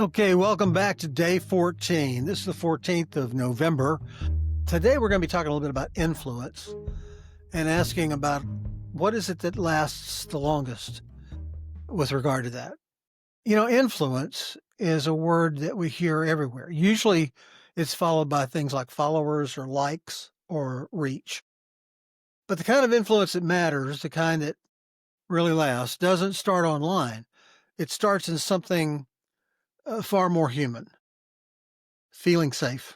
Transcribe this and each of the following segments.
Okay, welcome back to day 14. This is the 14th of November. Today we're going to be talking a little bit about influence and asking about what is it that lasts the longest with regard to that. Influence is a word that we hear everywhere. Usually it's followed by things like followers or likes or reach. But the kind of influence that matters, the kind that really lasts, doesn't start online. It starts in something far more human, feeling safe.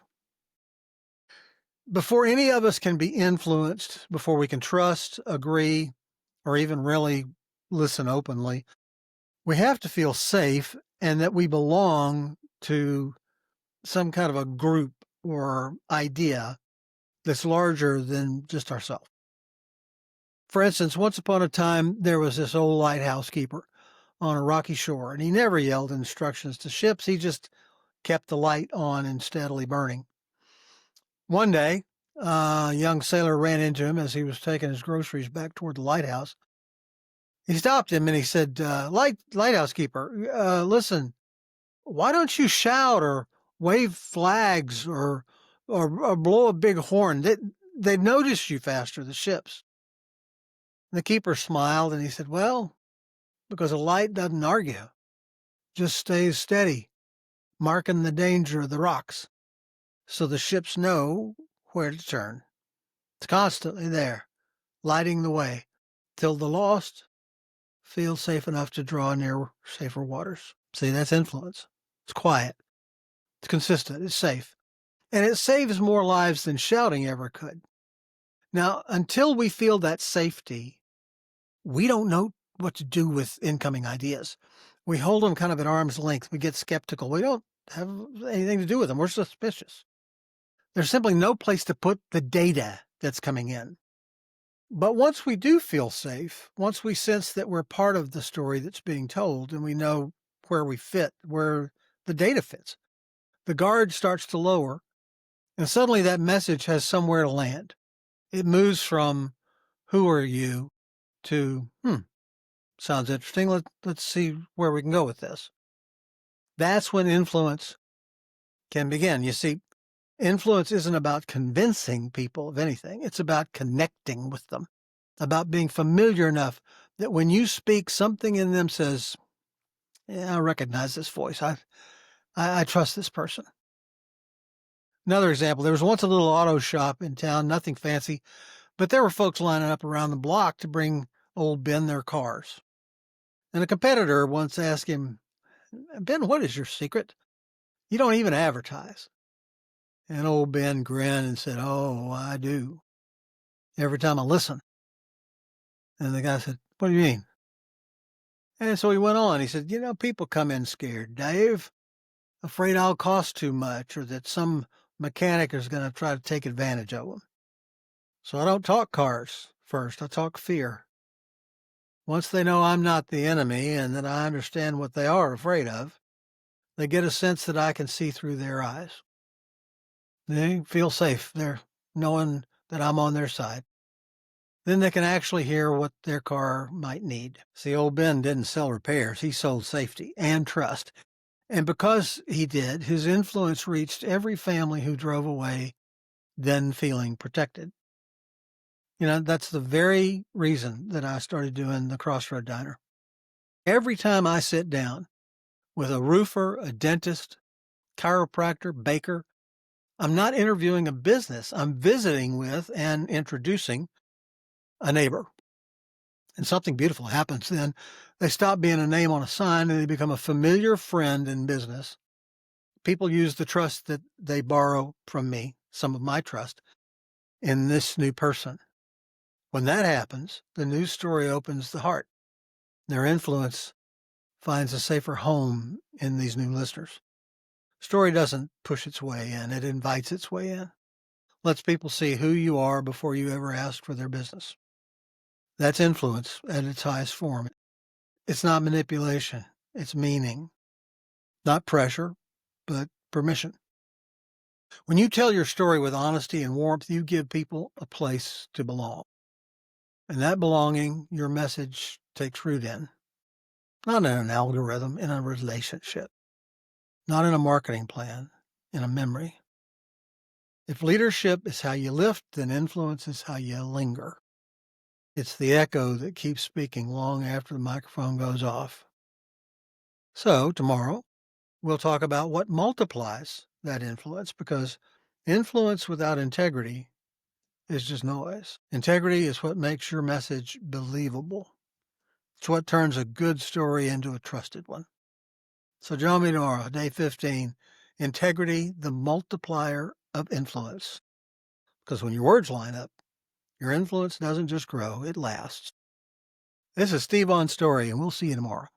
Before any of us can be influenced, before we can trust, agree, or even really listen openly, we have to feel safe and that we belong to some kind of a group or idea that's larger than just ourselves. For instance, once upon a time, there was this old lighthouse keeper on a rocky shore, and he never yelled instructions to ships. He just kept the light on and steadily burning. One day, a young sailor ran into him as he was taking his groceries back toward the lighthouse. He stopped him and he said, lighthouse keeper, listen, why don't you shout or wave flags or blow a big horn? They'd notice you faster, the ships." The keeper smiled and he said, "Well, because a light doesn't argue, just stays steady, marking the danger of the rocks, so the ships know where to turn. It's constantly there, lighting the way, till the lost feel safe enough to draw near safer waters." See, that's influence. It's quiet, it's consistent, it's safe, and it saves more lives than shouting ever could. Now, until we feel that safety, we don't know what to do with incoming ideas. We hold them kind of at arm's length. We get skeptical. We don't have anything to do with them. We're suspicious. There's simply no place to put the data that's coming in. But once we do feel safe, once we sense that we're part of the story that's being told and we know where we fit, where the data fits, the guard starts to lower, and suddenly that message has somewhere to land. It moves from "who are you" to sounds interesting. Let's see where we can go with this. That's when influence can begin. You see, influence isn't about convincing people of anything. It's about connecting with them, about being familiar enough that when you speak, something in them says, "Yeah, I recognize this voice. I trust this person." Another example, there was once a little auto shop in town, nothing fancy, but there were folks lining up around the block to bring old Ben their cars. And a competitor once asked him, "Ben, what is your secret? You don't even advertise." And old Ben grinned and said, "Oh, I do. Every time I listen." And the guy said, "What do you mean?" And so he went on. He said, "People come in scared, Dave, afraid I'll cost too much or that some mechanic is going to try to take advantage of them. So I don't talk cars first. I talk fear. Once they know I'm not the enemy and that I understand what they are afraid of, they get a sense that I can see through their eyes. They feel safe. They're knowing that I'm on their side. Then they can actually hear what their car might need." See, old Ben didn't sell repairs. He sold safety and trust. And because he did, his influence reached every family who drove away then feeling protected. That's the very reason that I started doing the Crossroad Diner. Every time I sit down with a roofer, a dentist, chiropractor, baker, I'm not interviewing a business. I'm visiting with and introducing a neighbor. And something beautiful happens then. They stop being a name on a sign and they become a familiar friend in business. People use the trust that they borrow from me, some of my trust, in this new person. When that happens, the news story opens the heart. Their influence finds a safer home in these new listeners. Story doesn't push its way in, it invites its way in. Lets people see who you are before you ever ask for their business. That's influence at its highest form. It's not manipulation, it's meaning. Not pressure, but permission. When you tell your story with honesty and warmth, you give people a place to belong. And that belonging, your message takes root in. Not in an algorithm, in a relationship. not in a marketing plan, in a memory. If leadership is how you lift, then influence is how you linger. It's the echo that keeps speaking long after the microphone goes off. So, tomorrow, we'll talk about what multiplies that influence, because influence without integrity is just noise. Integrity is what makes your message believable. It's what turns a good story into a trusted one. So join me tomorrow, day 15, integrity, the multiplier of influence. Because when your words line up, your influence doesn't just grow, it lasts. This is Steve on Story, and we'll see you tomorrow.